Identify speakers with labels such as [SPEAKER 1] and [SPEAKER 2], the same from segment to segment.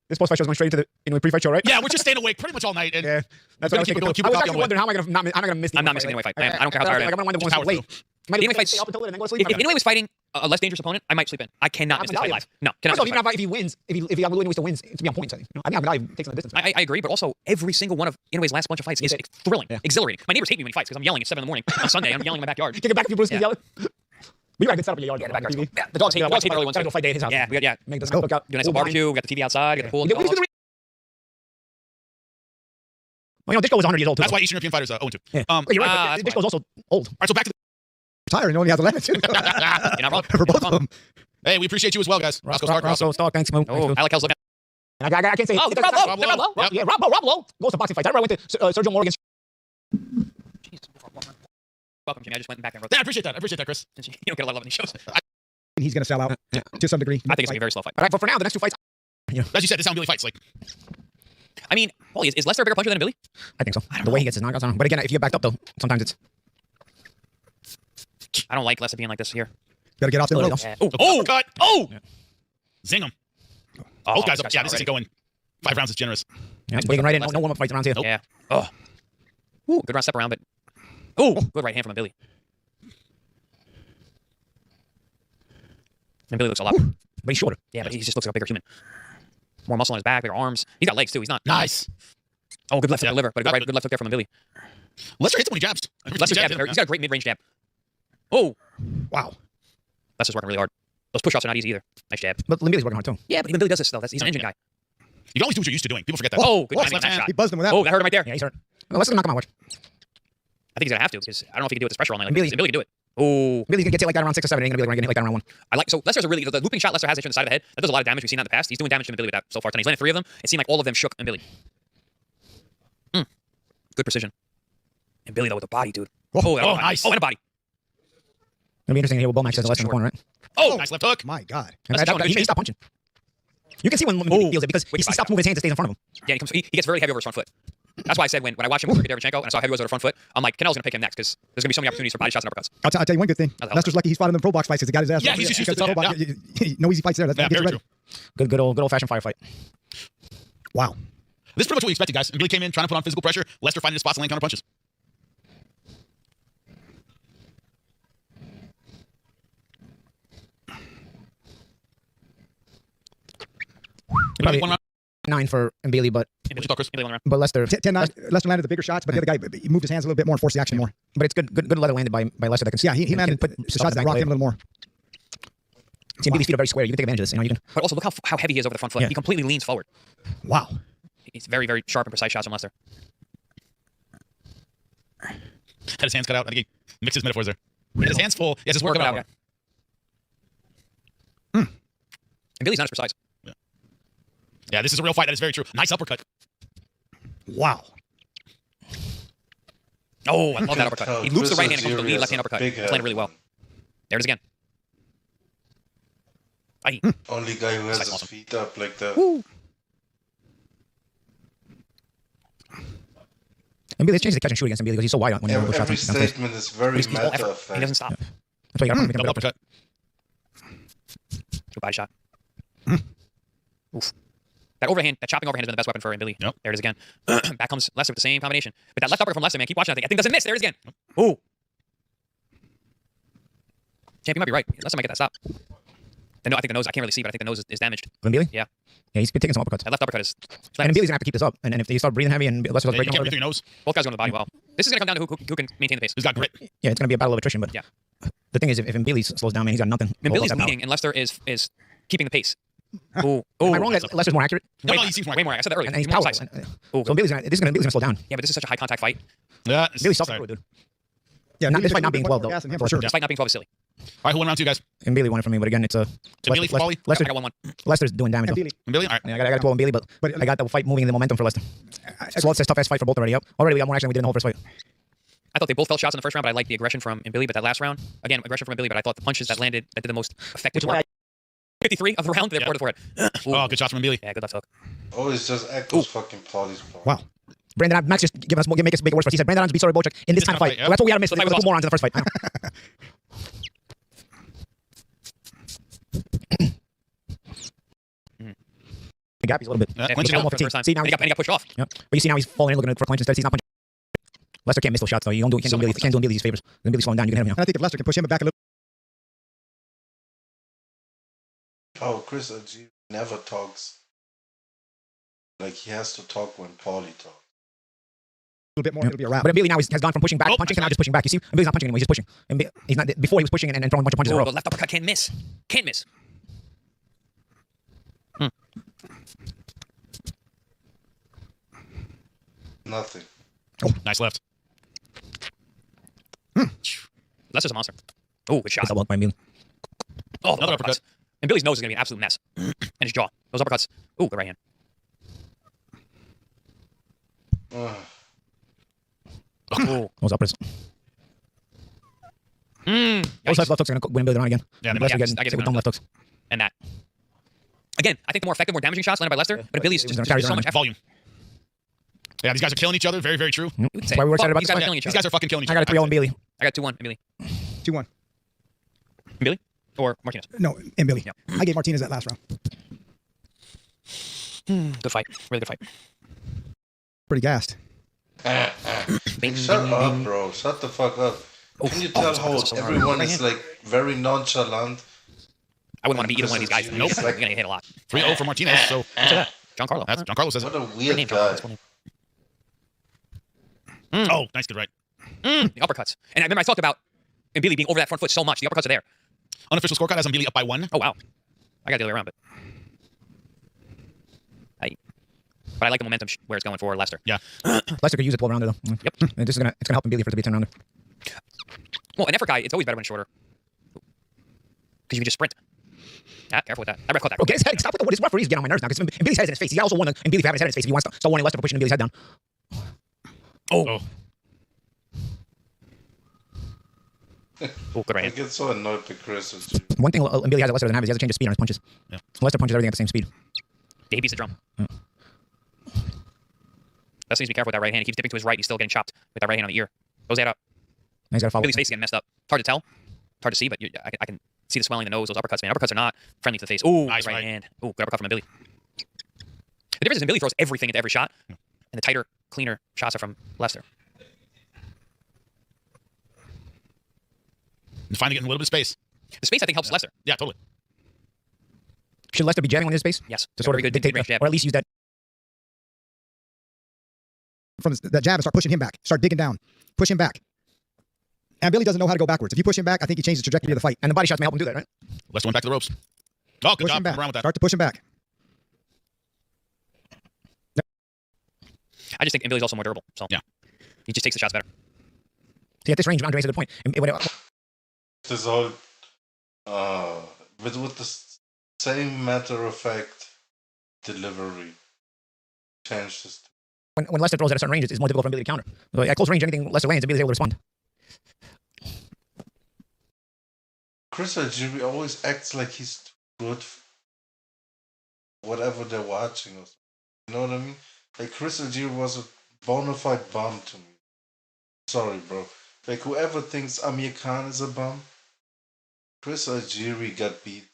[SPEAKER 1] This post-fight show is going straight into the pre-fight show, right?
[SPEAKER 2] Yeah, we're just staying awake pretty much all night. And
[SPEAKER 1] yeah, that's what I was thinking. I was actually wondering how am I going to miss the
[SPEAKER 3] I'm not missing any fight. I don't care how tired I am.
[SPEAKER 1] I'm going to wind up going late.
[SPEAKER 3] If Inoue was fighting a less dangerous opponent, I might sleep in. I cannot miss this fight live. No, cannot.
[SPEAKER 1] Even if he wins, if Abdullah still wins, it's to be on point. I mean, Abdullah takes on the distance.
[SPEAKER 3] I agree, but also every single one of Inoue's last bunch of fights is thrilling, exhilarating. My neighbors hate me when he fights because I'm yelling at 7 in the morning on Sunday. I'm yelling in my backyard.
[SPEAKER 1] Kick it back if you Bruce yelling. We got a good setup in the yard.
[SPEAKER 3] Yeah, the backyard's cool. The dogs hate the early ones.
[SPEAKER 1] Gotta go fight day at his house.
[SPEAKER 3] Yeah, we got
[SPEAKER 1] make this cook out.
[SPEAKER 3] Do a nice little barbecue. We got the TV outside. We got the pool.
[SPEAKER 1] Well, you know, Disco was 100 years old too.
[SPEAKER 2] That's why Eastern European fighters own too.
[SPEAKER 1] Yeah. You're right. Disco was also old.
[SPEAKER 2] All right, so back to the
[SPEAKER 4] retiring. He only has 11 too.
[SPEAKER 3] You're not wrong.
[SPEAKER 4] For both of them.
[SPEAKER 2] Hey, we appreciate you as well, guys.
[SPEAKER 1] Roscoe Stark, thanks.
[SPEAKER 3] Oh, I like hell's looking.
[SPEAKER 1] I can't say.
[SPEAKER 3] Oh, Rob Lowe.
[SPEAKER 1] Yeah, Rob Lowe goes to boxing fights. I remember I went to Sergio Morgan's.
[SPEAKER 3] Welcome, Jimmy. I just went back and wrote.
[SPEAKER 2] Yeah, I appreciate that. Chris.
[SPEAKER 3] You don't get a lot of love in these shows.
[SPEAKER 4] He's going to sell out to some degree.
[SPEAKER 3] I think it's going to be a very slow fight.
[SPEAKER 1] All right, but for now, the next two fights.
[SPEAKER 2] As you said, this sound Billy fights. Like,
[SPEAKER 3] I mean, Paulie, is Lester a bigger puncher than Billy?
[SPEAKER 1] I think so. The way he gets his knockouts on him. But again, if you get backed up though, sometimes it's.
[SPEAKER 3] I don't like Lester being like this here.
[SPEAKER 4] Got to get off the
[SPEAKER 3] Yeah. Oh,
[SPEAKER 2] cut.
[SPEAKER 3] Oh,
[SPEAKER 2] Zing him. Both guys up. Yeah, this isn't going. 5 rounds is generous.
[SPEAKER 1] Yeah, breaking right in. No warm-up fights around here.
[SPEAKER 3] Nope. Yeah. Oh. Ooh, good round step around, but. Oh, good right hand from Billy. And Billy looks a lot.
[SPEAKER 1] But he's shorter.
[SPEAKER 3] Yeah, but he just looks like a bigger human. More muscle on his back, bigger arms. He's got legs too. He's not
[SPEAKER 2] Nice.
[SPEAKER 3] Oh, good left hook to the liver, but good left hook there from Billy.
[SPEAKER 2] Lester hits him when he jabs.
[SPEAKER 3] Lester's jab. He's got a great mid-range jab. Oh,
[SPEAKER 4] wow.
[SPEAKER 3] Lester's working really hard. Those push-ups are not easy either. Nice jab.
[SPEAKER 1] But Billy's working hard too.
[SPEAKER 3] Yeah, but even Billy does this though. He's an engine guy.
[SPEAKER 2] You can always do what you're used to doing. People forget that.
[SPEAKER 3] Oh, good timing
[SPEAKER 2] left
[SPEAKER 3] on that
[SPEAKER 2] hand.
[SPEAKER 3] shot.
[SPEAKER 4] He buzzed him with that.
[SPEAKER 3] Oh, that hurt him right there.
[SPEAKER 1] Yeah, he's hurt. Well, let's knock him out. Watch.
[SPEAKER 3] I think he's gonna have to because I don't know if he can do it with this pressure all night. Like
[SPEAKER 1] Billy
[SPEAKER 3] can do it. Oh,
[SPEAKER 1] Billy's gonna get hit like that around 6 or 7. Ain't gonna be like getting hit like that around 1.
[SPEAKER 3] I like so Lester's a really the looping shot Lester has in the side of the head. That does a lot of damage. We've seen that in the past. He's doing damage to Billy with that so far tonight. He's landed 3 of them. It seemed like all of them shook and Billy. Good precision. And Billy though with the body, dude.
[SPEAKER 2] Oh, nice.
[SPEAKER 3] Oh, and a body.
[SPEAKER 1] It'll be interesting to hear what Bo Max says Lester in the corner, right?
[SPEAKER 2] Oh, nice left hook.
[SPEAKER 4] My God.
[SPEAKER 1] He stopped punching. You can see when he feels it because he stops moving his hands and stays in front of him.
[SPEAKER 3] Yeah, he gets very heavy over his front foot. That's why I said when I watched him with Derevchenko and I saw heavy goes over the front foot, I'm like, Canelo's gonna pick him next because there's gonna be so many opportunities for body shots and uppercuts.
[SPEAKER 4] I'll tell you one good thing. Lester's lucky he's fought in the pro box fights because he got his ass.
[SPEAKER 2] Yeah, he's just used to tough.
[SPEAKER 4] No easy fights there. That's
[SPEAKER 2] very true.
[SPEAKER 1] Good old-fashioned firefight.
[SPEAKER 4] Wow.
[SPEAKER 2] This is pretty much what we expected, guys. And Billy came in trying to put on physical pressure. Lester finding his spots and laying counter punches.
[SPEAKER 1] Probably 9 for Mbili, but Lester.
[SPEAKER 4] 10-9. Lester landed the bigger shots, but the other guy he moved his hands a little bit more and forced the action more.
[SPEAKER 1] But it's good leather landed by Lester. That can,
[SPEAKER 4] yeah, he landed put shots that rocked him a little more.
[SPEAKER 1] See, Mbili's feet are very square. You can take advantage of this. You can.
[SPEAKER 3] But also look how heavy he is over the front foot. Yeah. He completely leans forward.
[SPEAKER 4] Wow.
[SPEAKER 3] He's very, very sharp and precise shots from Lester.
[SPEAKER 2] Had his hands cut out. I think he mixed his metaphors there. He had his hands full. He has his work out.
[SPEAKER 3] And Billy's not as precise.
[SPEAKER 2] Yeah, this is a real fight. That is very true. Nice uppercut.
[SPEAKER 4] Wow.
[SPEAKER 3] Oh, I love that uppercut. He loops the right hand and goes to the lead left hand uppercut. It's landed really well. There it is again.
[SPEAKER 5] Only guy who has his feet up like that.
[SPEAKER 3] Woo.
[SPEAKER 1] And Billy changed the catch and shoot against Mbili because he's so wide when he shots.
[SPEAKER 5] Every statement is very matter of fact.
[SPEAKER 3] He doesn't stop.
[SPEAKER 1] That's why you got
[SPEAKER 2] Double uppercut.
[SPEAKER 3] Good body shot. Oof. That overhand, that chopping overhand has been the best weapon for Billy.
[SPEAKER 2] Yep.
[SPEAKER 3] There it is again. Back comes Lester with the same combination. But that left uppercut from Lester, man, keep watching that thing. That thing doesn't miss. There it is again. Ooh. Champ, you might be right. Lester might get that stop. I think the nose, I can't really see, but I think the nose is damaged.
[SPEAKER 1] Mbili?
[SPEAKER 3] Yeah.
[SPEAKER 1] Yeah, he's taking some uppercuts.
[SPEAKER 3] That left uppercut is...
[SPEAKER 1] And Bili's going to have to keep this up. And if they start breathing heavy and Lester goes breaking
[SPEAKER 2] you can't
[SPEAKER 1] over,
[SPEAKER 2] breathe through your nose.
[SPEAKER 3] Both guys going to the body well. This is going to come down to who can maintain the pace.
[SPEAKER 2] He's got grit.
[SPEAKER 1] yeah, it's going to be a battle of attrition. But
[SPEAKER 3] yeah.
[SPEAKER 1] The thing is, if Mbili slows down, man, he's got nothing.
[SPEAKER 3] And Billy's leading, and Lester is keeping the pace. Ooh.
[SPEAKER 1] Am I wrong that Lester's more accurate?
[SPEAKER 2] No, he seems more
[SPEAKER 3] way more. I said that earlier.
[SPEAKER 1] And he's
[SPEAKER 3] more
[SPEAKER 1] powerful.
[SPEAKER 3] precise.
[SPEAKER 1] So Billy's gonna slow down.
[SPEAKER 3] Yeah, but this is such a high contact fight.
[SPEAKER 2] Yeah.
[SPEAKER 1] Billy's self-control, dude.
[SPEAKER 4] Yeah,
[SPEAKER 1] this fight not being 12 though.
[SPEAKER 4] For sure.
[SPEAKER 3] This fight not being 12 is silly.
[SPEAKER 2] All right, who won round 2, guys?
[SPEAKER 1] And Billy won it for me, but again, it's a...
[SPEAKER 2] Billy for Paulie?
[SPEAKER 3] I got 1-1.
[SPEAKER 1] Lester's doing damage.
[SPEAKER 4] Billy.
[SPEAKER 2] Billy? All right.
[SPEAKER 1] Yeah, I got 12 on Billy, but I got the fight moving in the momentum for Lester. So it's a tough-ass fight for both already. Yep. Already we got more action than we did in the whole first fight.
[SPEAKER 3] I thought they both felt shots in the first round, but I liked the aggression from Billy. But that last round, again, aggression from Billy, but I thought the punches that landed, that did the most effective work. 53 of the round, they're forehead to forehead.
[SPEAKER 2] Oh, good shots from Billy.
[SPEAKER 3] Yeah, good left hook.
[SPEAKER 5] Oh, it's just echoes fucking Paulie's part.
[SPEAKER 4] Wow.
[SPEAKER 1] Brandon, Max just make it worse for us. He said Brandon Adams beat Sorry Bochek in this kind of fight. Well, that's what we had to miss. There was 2 morons in the first fight. the gap. He's a little bit.
[SPEAKER 2] Yeah,
[SPEAKER 3] Yeah,
[SPEAKER 2] clinch
[SPEAKER 3] he
[SPEAKER 2] it
[SPEAKER 3] got
[SPEAKER 2] up.
[SPEAKER 3] for the first time.
[SPEAKER 1] See, now
[SPEAKER 3] and he got pushed off.
[SPEAKER 1] Yep. But you see now he's falling in looking for clinch instead. He's not punching. Lester can't miss those shots though. You can't do Billy these favors. Then Billy's slowing down. You can hit him.
[SPEAKER 4] And I think if Lester can push him back a little
[SPEAKER 5] Oh, Chris G never talks. Like he has to talk when Paulie talks.
[SPEAKER 4] bit more, it'll be a wrap.
[SPEAKER 1] But Billy now has gone from pushing back to punching to now just pushing back. You see, Billy's not punching anymore. He's just pushing. And he's not. Before he was pushing and throwing a bunch of punches in a row.
[SPEAKER 3] The left uppercut can't miss. Can't miss.
[SPEAKER 5] Nothing.
[SPEAKER 2] Nice left.
[SPEAKER 3] Lester's a monster. Oh, good shot.
[SPEAKER 1] Double up by Billy.
[SPEAKER 3] Oh,
[SPEAKER 2] Another uppercut.
[SPEAKER 3] And Billy's nose is going to be an absolute mess. And his jaw. Those uppercuts. Oh, good right hand. Oh.
[SPEAKER 1] Those uppers. Those left hooks are going to win Billy the round again.
[SPEAKER 2] Yeah, they
[SPEAKER 1] Lester
[SPEAKER 2] might.
[SPEAKER 1] getting
[SPEAKER 3] I get
[SPEAKER 1] sick with
[SPEAKER 3] the
[SPEAKER 1] dumb left hooks.
[SPEAKER 3] And that. Again, I think the more effective, more damaging shots landed by Lester, but Billy's
[SPEAKER 1] He's
[SPEAKER 3] just
[SPEAKER 1] gonna carry
[SPEAKER 3] so
[SPEAKER 1] around
[SPEAKER 3] much effort.
[SPEAKER 2] Volume. Yeah, these guys are killing each other. Very, very true.
[SPEAKER 1] That's why we were excited about
[SPEAKER 3] These
[SPEAKER 1] this
[SPEAKER 3] guys are
[SPEAKER 1] fight.
[SPEAKER 3] killing each
[SPEAKER 2] These
[SPEAKER 3] other.
[SPEAKER 2] guys are fucking killing each
[SPEAKER 1] I
[SPEAKER 2] other.
[SPEAKER 1] got a 3-0 in Billy.
[SPEAKER 3] I got 2-1 in Billy.
[SPEAKER 4] 2-1.
[SPEAKER 3] Billy? Or Martinez?
[SPEAKER 4] No, and Billy.
[SPEAKER 3] Yep.
[SPEAKER 4] I gave Martinez that last round.
[SPEAKER 3] Good fight. Really good fight.
[SPEAKER 4] Pretty gassed.
[SPEAKER 5] Shut up, bro. Shut the fuck up. Can you tell how everyone is like very nonchalant?
[SPEAKER 3] I wouldn't want to be either one of these guys.
[SPEAKER 2] Nope.
[SPEAKER 3] You're going to get hit a lot.
[SPEAKER 2] 3-0 for Martinez. So
[SPEAKER 3] John Carlo.
[SPEAKER 2] that's Giancarlo says
[SPEAKER 5] What
[SPEAKER 2] it.
[SPEAKER 5] a
[SPEAKER 3] Great
[SPEAKER 5] weird
[SPEAKER 3] name, John
[SPEAKER 5] guy.
[SPEAKER 3] Carlo. That's cool name.
[SPEAKER 2] Oh, nice, good right.
[SPEAKER 3] The uppercuts. And I remember I talked about Billy being over that front foot so much. The uppercuts are there.
[SPEAKER 2] Unofficial scorecard has him Billy up by 1.
[SPEAKER 3] Oh, wow. I got the other way around, but I like the momentum where it's going for Lester.
[SPEAKER 2] Yeah.
[SPEAKER 1] Lester could use a 12 rounder though.
[SPEAKER 3] Yep.
[SPEAKER 1] And this is gonna help him Billy for it to be a 10 rounder.
[SPEAKER 3] Well, an effort guy, it's always better when it's shorter. Because you can just sprint. Ah, careful with that. That ref caught that.
[SPEAKER 1] Bro, get his head. Stop with what his referees get on my nerves now. Because Billy's head is in his face. He also won. And Billy for having his head in his face. If he wants to start warning Lester for pushing Billy's head down.
[SPEAKER 2] Oh.
[SPEAKER 3] Oh, good right
[SPEAKER 5] I
[SPEAKER 3] hand.
[SPEAKER 5] get so annoyed by Chris. G.
[SPEAKER 1] One thing Billy has that Lester doesn't have is he has to change the speed on his punches.
[SPEAKER 2] Yeah.
[SPEAKER 1] Lester punches everything at the same speed.
[SPEAKER 3] Yeah, he beats the drum. Lester needs to be careful with that right hand. He keeps dipping to his right. He's still getting chopped with that right hand on the ear. Goes that up.
[SPEAKER 1] Now he's got to follow.
[SPEAKER 3] Billy's face is getting messed up. It's hard to tell. It's hard to see, but I can see the swelling in the nose. Those uppercuts, man. Uppercuts are not friendly to the face. Ooh,
[SPEAKER 2] Nice
[SPEAKER 3] right
[SPEAKER 2] right.
[SPEAKER 3] hand. Ooh, good uppercut from Billy. The difference is Billy throws everything into every shot, and the tighter, cleaner shots are from Lester.
[SPEAKER 2] You're finally getting a little bit of space.
[SPEAKER 3] The space, I think, helps Lester.
[SPEAKER 2] Yeah, totally.
[SPEAKER 1] Should Lester be jamming on his space?
[SPEAKER 3] Yes.
[SPEAKER 1] To sort
[SPEAKER 3] Very
[SPEAKER 1] of
[SPEAKER 3] good
[SPEAKER 1] dictate,
[SPEAKER 3] mid-range jab.
[SPEAKER 1] or at least use that.
[SPEAKER 4] From that jab and start pushing him back. Start digging down. Push him back. And Billy doesn't know how to go backwards. If you push him back, I think he changes the trajectory of the fight.
[SPEAKER 1] And the body shots may help him do that, right?
[SPEAKER 2] Lester went back to the ropes. Oh, good
[SPEAKER 4] Push
[SPEAKER 2] job.
[SPEAKER 4] him back.
[SPEAKER 2] Around with that.
[SPEAKER 4] Start to push him back.
[SPEAKER 3] I just think Billy's also more durable. So
[SPEAKER 2] Yeah.
[SPEAKER 3] he just takes the shots better.
[SPEAKER 1] See, at this range, Andre makes a good point.
[SPEAKER 5] This whole with the same matter of fact delivery changed this.
[SPEAKER 1] When Lester throws at a certain range, it's more difficult for Billy to counter. So at close range, anything Lester lands, Billy's able to respond.
[SPEAKER 5] Chris G always acts like he's too good for whatever they're watching or something. You know what I mean? Like Chris G was a bona fide bum to me. Sorry, bro. Like whoever thinks Amir Khan is a bum, Chris Algieri got beat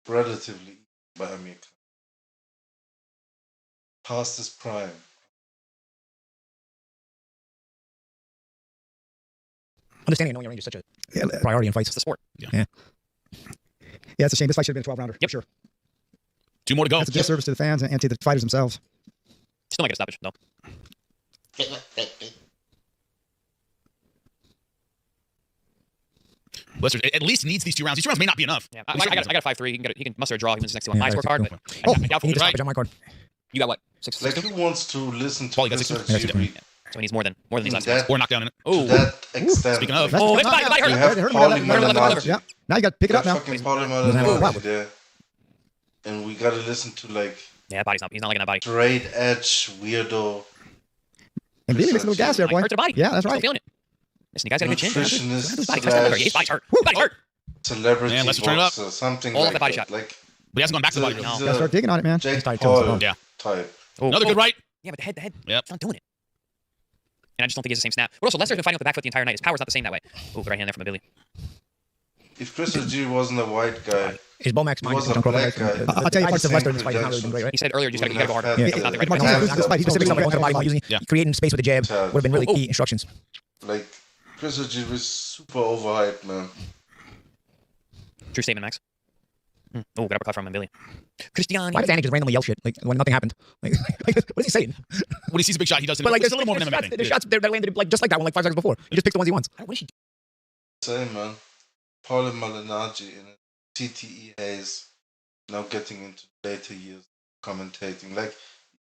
[SPEAKER 5] relatively by Amir Khan. Past his prime.
[SPEAKER 1] Understanding and knowing your range is such a priority in fights.
[SPEAKER 3] It's the sport.
[SPEAKER 4] Yeah, it's a shame. This fight should have been a 12-rounder.
[SPEAKER 3] Yep.
[SPEAKER 4] For sure.
[SPEAKER 2] 2 more to go.
[SPEAKER 4] That's a disservice to the fans and to the fighters themselves.
[SPEAKER 3] Still might get a stoppage, though.
[SPEAKER 2] Lester at least needs these 2 rounds. These 2 rounds may not be enough.
[SPEAKER 3] Yeah, I got a 5-3. He can muster a draw. He wins his next 2 on my
[SPEAKER 1] Yeah,
[SPEAKER 3] scorecard. But
[SPEAKER 1] Oh,
[SPEAKER 3] I doubt
[SPEAKER 1] he needs a
[SPEAKER 3] right.
[SPEAKER 1] stoppage on my card.
[SPEAKER 3] You got what? 6
[SPEAKER 5] Like
[SPEAKER 3] 6
[SPEAKER 5] who wants to listen to
[SPEAKER 2] Paulie got
[SPEAKER 5] Chris
[SPEAKER 2] 6-2.
[SPEAKER 5] Algieri
[SPEAKER 3] So he needs more than these last
[SPEAKER 5] that,
[SPEAKER 2] Or knockdown in it.
[SPEAKER 5] to
[SPEAKER 3] Oh,
[SPEAKER 5] that extent?
[SPEAKER 2] Speaking of.
[SPEAKER 3] Oh, it's body,
[SPEAKER 5] You
[SPEAKER 3] hurt.
[SPEAKER 5] have
[SPEAKER 4] Hurt him,
[SPEAKER 5] Paulie
[SPEAKER 4] hurt him,
[SPEAKER 5] Malignaggi.
[SPEAKER 4] Yeah. Now you got to pick it up now.
[SPEAKER 5] Fucking Paulie
[SPEAKER 1] Doesn't have a
[SPEAKER 5] Malignaggi
[SPEAKER 1] problem.
[SPEAKER 5] there. And we gotta listen to like
[SPEAKER 3] Yeah, body's not. He's not liking that body.
[SPEAKER 5] straight edge weirdo
[SPEAKER 4] And Billy makes a little gas there, boy.
[SPEAKER 3] Hurts the body.
[SPEAKER 4] Yeah, that's
[SPEAKER 3] Still
[SPEAKER 4] right.
[SPEAKER 3] feeling it. Listen, you guys got a good chin.
[SPEAKER 5] nutritionist
[SPEAKER 3] His body hurts. His body's hurt. His body's hurt.
[SPEAKER 5] celebrity
[SPEAKER 2] Man, let's turn it up.
[SPEAKER 5] boxer, something
[SPEAKER 3] All off
[SPEAKER 5] like
[SPEAKER 3] the body
[SPEAKER 5] that.
[SPEAKER 3] shot.
[SPEAKER 5] Like
[SPEAKER 2] But he hasn't gone back to the body.
[SPEAKER 5] he's
[SPEAKER 2] really.
[SPEAKER 3] No.
[SPEAKER 4] Gotta start digging on it, man.
[SPEAKER 5] Jake
[SPEAKER 1] He's tied to
[SPEAKER 5] Paul
[SPEAKER 1] his
[SPEAKER 2] Yeah.
[SPEAKER 5] type.
[SPEAKER 3] Oh,
[SPEAKER 2] Another good right.
[SPEAKER 3] Yeah, but the head.
[SPEAKER 2] Yep.
[SPEAKER 3] It's not doing it. And I just don't think he has the same snap. But also, Lester's been fighting with the back foot the entire night. His power's not the same that way. Oh, good right hand there from Billy.
[SPEAKER 5] If Chris G wasn't a white guy,
[SPEAKER 1] Is Bomax
[SPEAKER 5] He
[SPEAKER 1] mine
[SPEAKER 5] was
[SPEAKER 1] just
[SPEAKER 5] a
[SPEAKER 1] on Crawford?
[SPEAKER 5] black guy.
[SPEAKER 4] I'll tell you,
[SPEAKER 1] the
[SPEAKER 4] Same
[SPEAKER 1] Lester in this fight has not really been great, right?
[SPEAKER 3] He said earlier, you gotta go hard.
[SPEAKER 5] Yeah.
[SPEAKER 3] Nothing
[SPEAKER 5] Yeah.
[SPEAKER 3] right
[SPEAKER 4] Martin,
[SPEAKER 3] now.
[SPEAKER 4] lose this fight. He's
[SPEAKER 1] Specifics
[SPEAKER 4] been
[SPEAKER 1] of the body, using
[SPEAKER 2] Yeah.
[SPEAKER 1] creating space with the jab
[SPEAKER 5] Chad.
[SPEAKER 1] would have been really key instructions.
[SPEAKER 5] Like, Chris Ajib is super overhyped, man.
[SPEAKER 3] True statement, Max. Oh, got uppercut from Billy. Cristiano.
[SPEAKER 1] Why does Andy just randomly yell shit like when nothing happened? Like, what is he saying?
[SPEAKER 2] When he sees a big shot, he does it.
[SPEAKER 1] But like,
[SPEAKER 2] There's a little more than
[SPEAKER 1] shots,
[SPEAKER 2] anything.
[SPEAKER 1] there's shots that landed like just like that one, like 5 seconds before. He just picks the ones he wants.
[SPEAKER 3] What is she
[SPEAKER 5] Same, man. Paulie Malignaggi in a CTE haze, now getting into later years commentating. Like,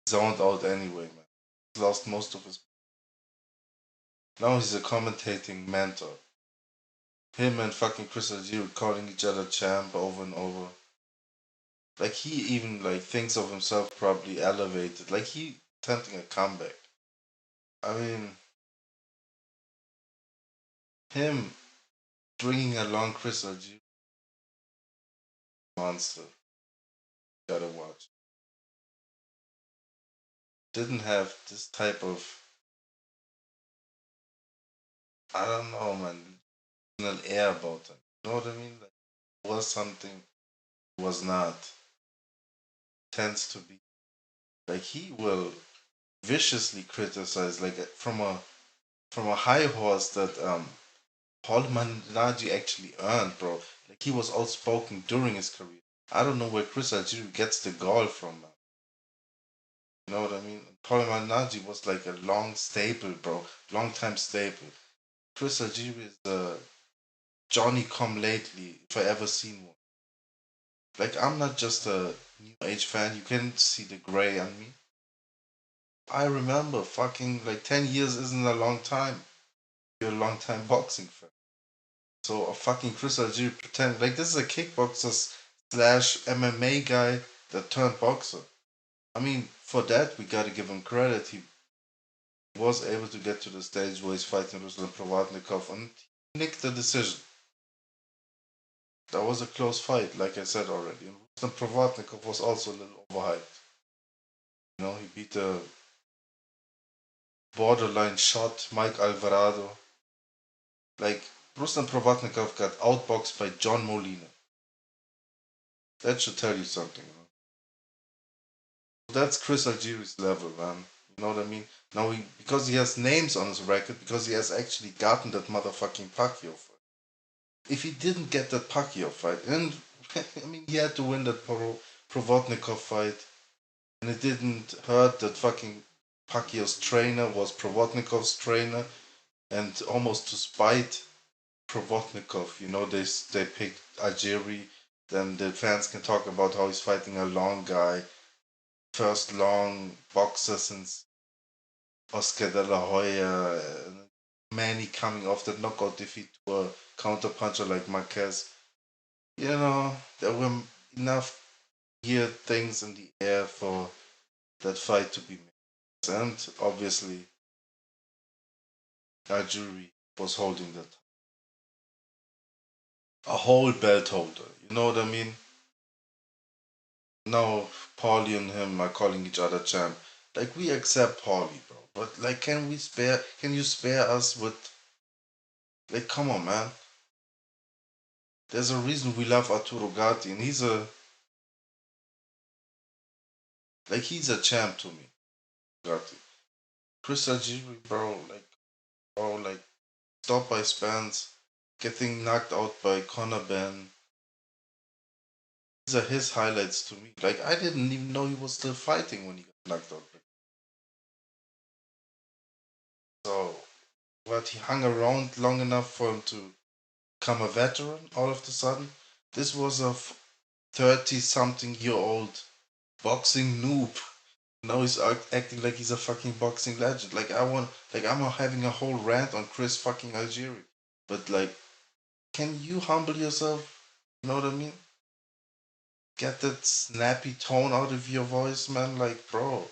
[SPEAKER 5] zoned out anyway, man. He's lost most of his. Now he's a commentating mentor. Him and fucking Chris Ajib calling each other champ over and over. Like, he even like thinks of himself probably elevated. Like, he attempting a comeback. I mean, him bringing along Chris Ajib, monster. Gotta watch. Didn't have this type of, I don't know, man, air about him. You know what I mean? Like, was something, was not. Tends to be. Like, he will viciously criticize, like, from a high horse that Paul Malignaggi actually earned, bro. Like, he was outspoken during his career. I don't know where Chris Ajib gets the gall from, man. You know what I mean? Paul Malignaggi was like a long staple, bro. Long time staple. Chris Ajib is the Johnny come lately, if I ever seen one. Like, I'm not just a new age fan. You can see the gray on me. I remember fucking like 10 years isn't a long time. You're a long time boxing fan. So a fucking Chris Ajib pretend like this is a kickboxer slash MMA guy that turned boxer. I mean, for that we gotta give him credit. He was able to get to the stage where he's fighting Ruslan Provatnikov and he nicked the decision. That was a close fight, like I said already. And Ruslan Provatnikov was also a little overhyped. You know, he beat a borderline shot Mike Alvarado. Like, Ruslan Provatnikov got outboxed by John Molina. That should tell you something, you know? That's Chris Algieri's level, man. You know what I mean? Now, because he has names on his record, because he has actually gotten that motherfucking Pacquiao fight. If he didn't get that Pacquiao fight, and I mean, he had to win that Provatnikov fight, and it didn't hurt that fucking Pacquiao's trainer was Provatnikov's trainer, and almost to spite Provatnikov, you know, they picked Algieri, then the fans can talk about how he's fighting a long guy, first long boxer since Oscar de la Hoya, Manny coming off the knockout defeat to a counterpuncher like Marquez. You know, there were enough weird things in the air for that fight to be made. And obviously, Algieri was holding that. A whole belt holder, you know what I mean? Now, Paulie and him are calling each other champ. Like, we accept Paulie, bro. But, like, can you spare us with, like, come on, man. There's a reason we love Arturo Gatti, and he's a champ to me, Gatti. Chris Ajiri, bro, stopped by Spence, getting knocked out by Conor Ben. These are his highlights to me. Like, I didn't even know he was still fighting when he got knocked out. So, but he hung around long enough for him to become a veteran all of a sudden. This was a 30-something-year-old boxing noob. Now he's acting like he's a fucking boxing legend. Like, I'm having a whole rant on Chris fucking Algieri. But, like, can you humble yourself? You know what I mean? Get that snappy tone out of your voice, man. Like, bro.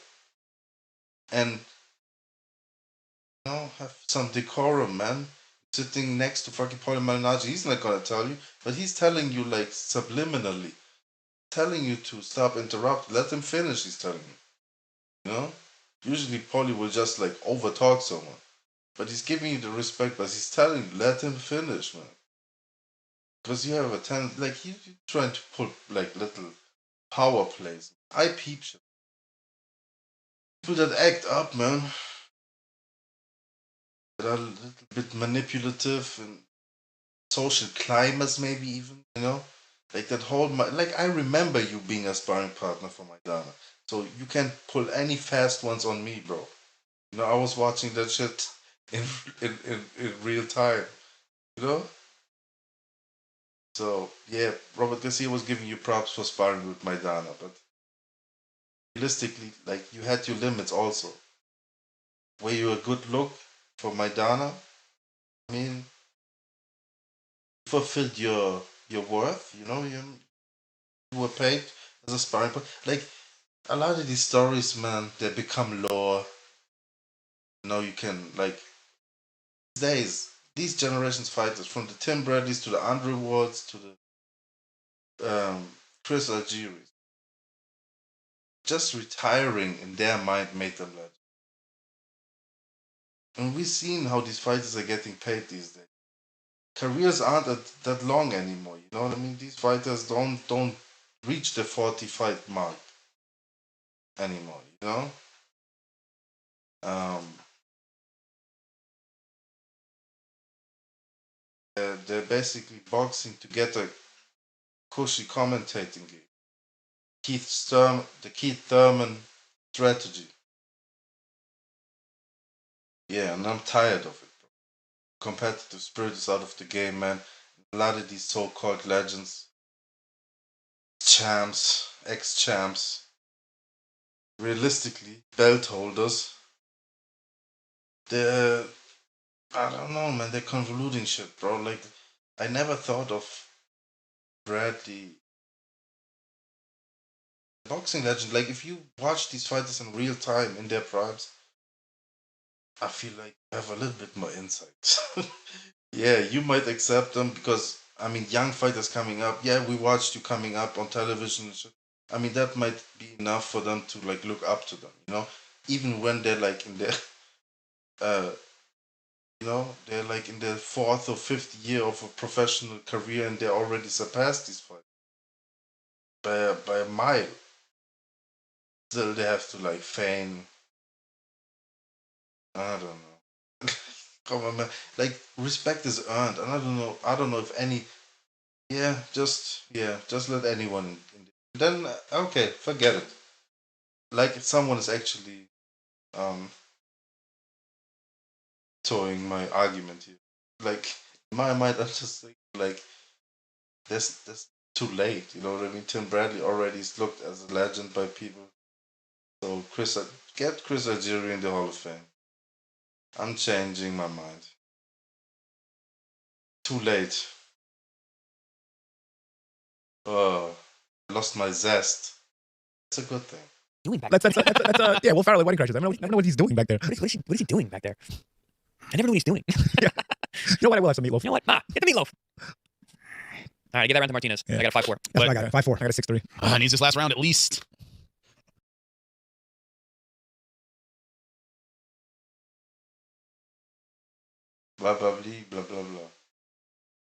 [SPEAKER 5] And, you know, have some decorum, man. Sitting next to fucking Paulie Malignaggi, he's not gonna tell you, but he's telling you, like, subliminally. Telling you to stop, interrupt, let him finish, he's telling you. You know? Usually Paulie will just, like, overtalk someone. But he's giving you the respect, but he's telling you, let him finish, man. Because you have a tendency, like you trying to pull like little power plays. I peep shit. People that act up, man, that are a little bit manipulative and social climbers, maybe even, you know, like that whole. Like I remember you being a sparring partner for Maidana, so you can pull any fast ones on me, bro. You know, I was watching that shit in in real time. You know. So yeah, Robert Garcia was giving you props for sparring with Maidana, but realistically, like you had your limits also. Were you a good look for Maidana? I mean, you fulfilled your worth. You know, you were paid as a sparring partner. Like a lot of these stories, man, they become lore. You know, you can like these days, these generations fighters, from the Tim Bradleys to the Andre Wards to the Chris Algieri, just retiring in their mind made them legends. And we've seen how these fighters are getting paid these days. Careers aren't that long anymore. You know what I mean? These fighters don't reach the 40 fight mark anymore. You know, um, they're basically boxing to get a cushy commentating gig. The Keith Thurman strategy. Yeah, and I'm tired of it. Bro. Competitive spirit is out of the game, man. A lot of these so-called legends, champs, ex-champs, realistically, belt holders, they're, I don't know, man, they're convoluting shit, bro. Like, I never thought of Bradley, boxing legend. Like, if you watch these fighters in real time in their primes, I feel like you have a little bit more insight. Yeah, you might accept them because, I mean, young fighters coming up, yeah, we watched you coming up on television and shit. I mean, that might be enough for them to, like, look up to them, you know? Even when they're, like, in their uh, you know, they're like in their fourth or fifth year of a professional career and they already surpassed these fighters by a mile. Still, they have to like feign. I don't know. Come on, man. Like respect is earned, and I don't know. I don't know if any. Just let anyone. Then okay, forget it. Like if someone is actually um towing my argument here. Like in my mind, I'm just thinking like that's too late. You know what I mean? Tim Bradley already is looked as a legend by people. So get Chris Algieri in the Hall of Fame. I'm changing my mind. Too late. Oh, I lost my zest. It's a good thing.
[SPEAKER 3] Doing back
[SPEAKER 1] That's yeah. Will Ferrell, wedding crashers. I don't know what he's doing back there.
[SPEAKER 3] what is he doing back there? I never know what he's doing.
[SPEAKER 1] You know what? I will have some meatloaf.
[SPEAKER 3] You know what? Nah, get the meatloaf. All right, get that round to Martinez.
[SPEAKER 1] Yeah.
[SPEAKER 3] I got a 5-4.
[SPEAKER 1] That's what I got. 5-4. I got a 6-3.
[SPEAKER 2] Needs this last round at least.
[SPEAKER 5] Blah blah blah blah blah blah.